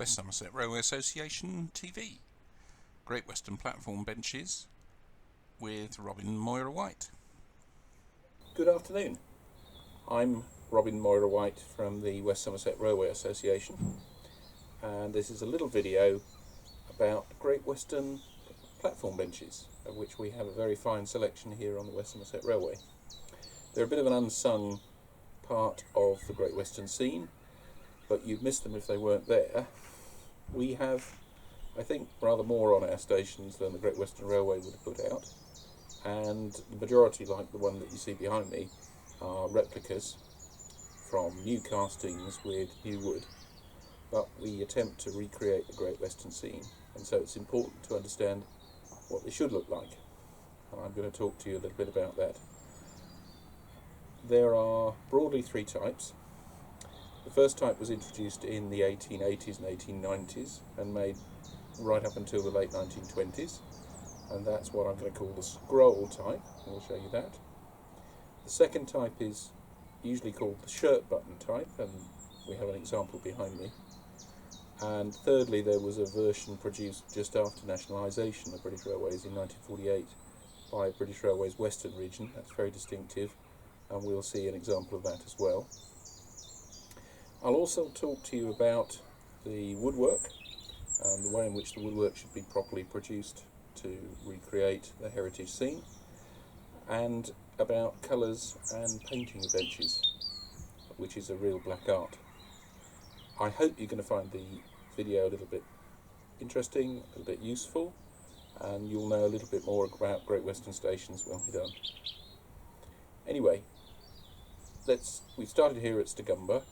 West Somerset Railway Association TV, Great Western Platform Benches with Robin Moira White. Good afternoon. I'm Robin Moira White from the West Somerset Railway Association, and this is a little video about Great Western Platform Benches, of which we have a very fine selection here on the West Somerset Railway. They're a bit of an unsung part of the Great Western scene, but you'd miss them if they weren't there. We have, I think, rather more on our stations than the Great Western Railway would have put out, and the majority, like the one that you see behind me, are replicas from new castings with new wood, but we attempt to recreate the Great Western scene, and so it's important to understand what they should look like, and I'm going to talk to you a little bit about that. There are broadly three types. The first type was introduced in the 1880s and 1890s and made right up until the late 1920s, and that's what I'm going to call the scroll type. I'll show you that. The second type is usually called the shirt button type, and we have an example behind me. And thirdly, there was a version produced just after nationalisation of British Railways in 1948 by British Railways Western region. That's very distinctive, and we'll see an example of that as well. I'll also talk to you about the woodwork and the way in which the woodwork should be properly produced to recreate the heritage scene, and about colours and painting the benches, which is a real black art. I hope you're going to find the video a little bit interesting, a little bit useful, and you'll know a little bit more about Great Western stations when we're done. Anyway, we started here at Stegumber.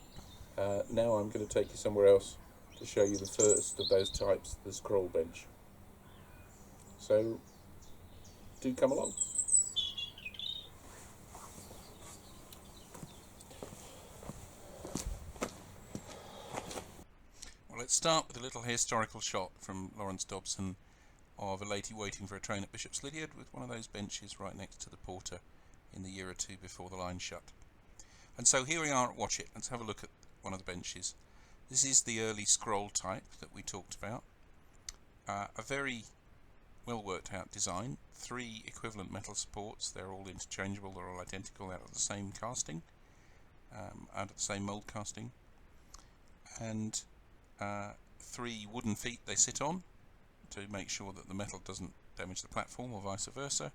Now I'm going to take you somewhere else to show you the first of those types, the scroll bench. So, do come along. Well, let's start with a little historical shot from Lawrence Dobson of a lady waiting for a train at Bishop's Lydeard with one of those benches right next to the porter in the year or two before the line shut. And so here we are at Watchet. Let's have a look at one of the benches. This is the early scroll type that we talked about. A very well worked out design. 3 equivalent metal supports. They're all interchangeable, they're all identical, out of the same casting, out of the same mould casting. And 3 wooden feet they sit on to make sure that the metal doesn't damage the platform or vice versa.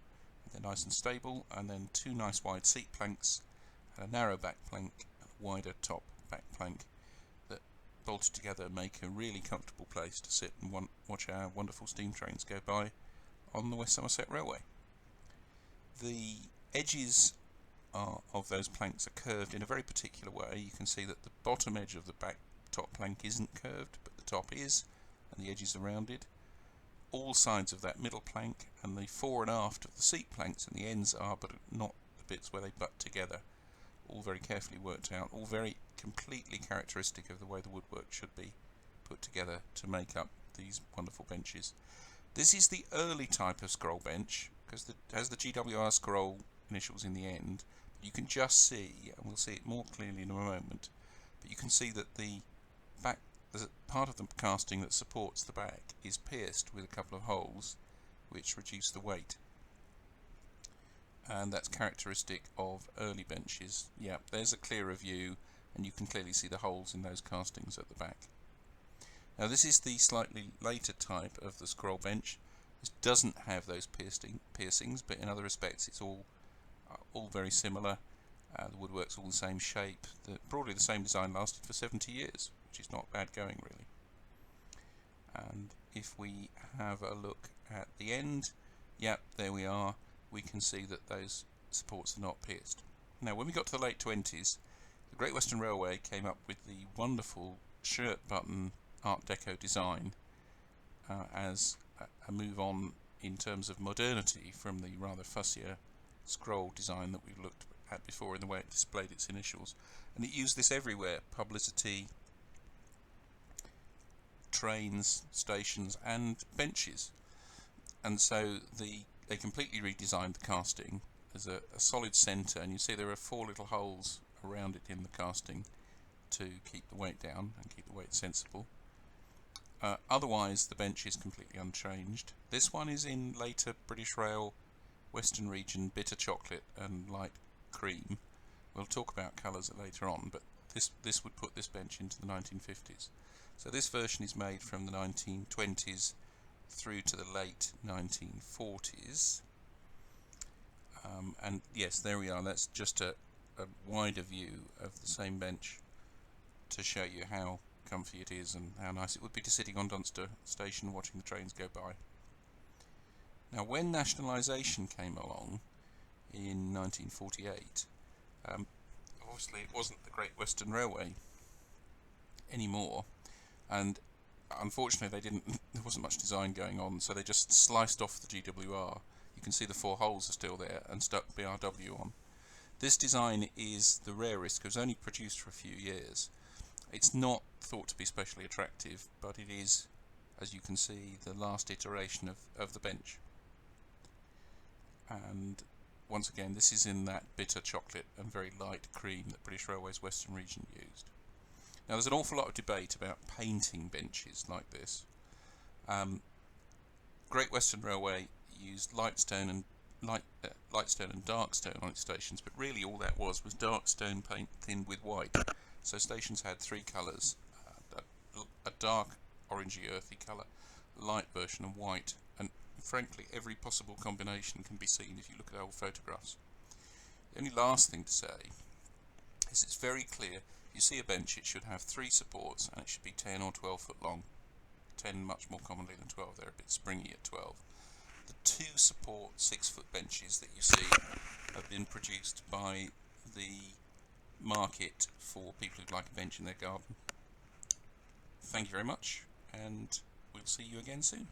They're nice and stable. And then 2 nice wide seat planks, and a narrow back plank and a wider top back plank that bolted together make a really comfortable place to sit and watch our wonderful steam trains go by on the West Somerset Railway. The edges of those planks are curved in a very particular way. You can see that the bottom edge of the back top plank isn't curved, but the top is, and the edges are rounded. All sides of that middle plank and the fore and aft of the seat planks and the ends are, but not the bits where they butt together. All very carefully worked out, all very completely characteristic of the way the woodwork should be put together to make up these wonderful benches. This is the early type of scroll bench, because it has the GWR scroll initials in the end. You can just see, and we'll see it more clearly in a moment, but you can see that the back, the part of the casting that supports the back is pierced with a couple of holes which reduce the weight. And that's characteristic of early benches. Yeah, there's a clearer view, and you can clearly see the holes in those castings at the back. Now this is the slightly later type of the scroll bench. This doesn't have those piercings, but in other respects it's all very similar. The woodwork's all the same shape. Broadly the same design lasted for 70 years, which is not bad going really. And if we have a look at the end, yep, there we are. We can see that those supports are not pierced. Now when we got to the late 20s, the Great Western Railway came up with the wonderful shirt button Art Deco design as a move on in terms of modernity from the rather fussier scroll design that we've looked at before in the way it displayed its initials. And it used this everywhere: publicity, trains, stations and benches. And so they completely redesigned the casting as a solid centre, and you see there are 4 little holes around it in the casting to keep the weight down and keep the weight sensible. Otherwise the bench is completely unchanged. This one is in later British Rail Western Region bitter chocolate and light cream. We'll talk about colours later on, but this would put this bench into the 1950s. So this version is made from the 1920s through to the late 1940s. And yes, there we are. That's just a wider view of the same bench to show you how comfy it is and how nice it would be to sitting on Dunster Station watching the trains go by. Now, when nationalisation came along in 1948, obviously it wasn't the Great Western Railway anymore, and unfortunately there wasn't much design going on, so they just sliced off the GWR. You can see the 4 holes are still there and stuck BRW on. This design is the rarest because it was only produced for a few years. It's not thought to be especially attractive, but it is, as you can see, the last iteration of the bench. And once again, this is in that bitter chocolate and very light cream that British Railways Western Region used. Now, there's an awful lot of debate about painting benches like this. Great Western Railway used light stone and dark stone on its stations, but really all that was dark stone paint thinned with white. So stations had 3 colours: a dark orangey earthy colour, light version and white, and frankly every possible combination can be seen if you look at old photographs. The only last thing to say is it's very clear. You see a bench, it should have 3 supports and it should be 10 or 12 foot long. 10 much more commonly than 12, they're a bit springy at 12. The 2 support 6 foot benches that you see have been produced by the market for people who'd like a bench in their garden. Thank you very much, and we'll see you again soon.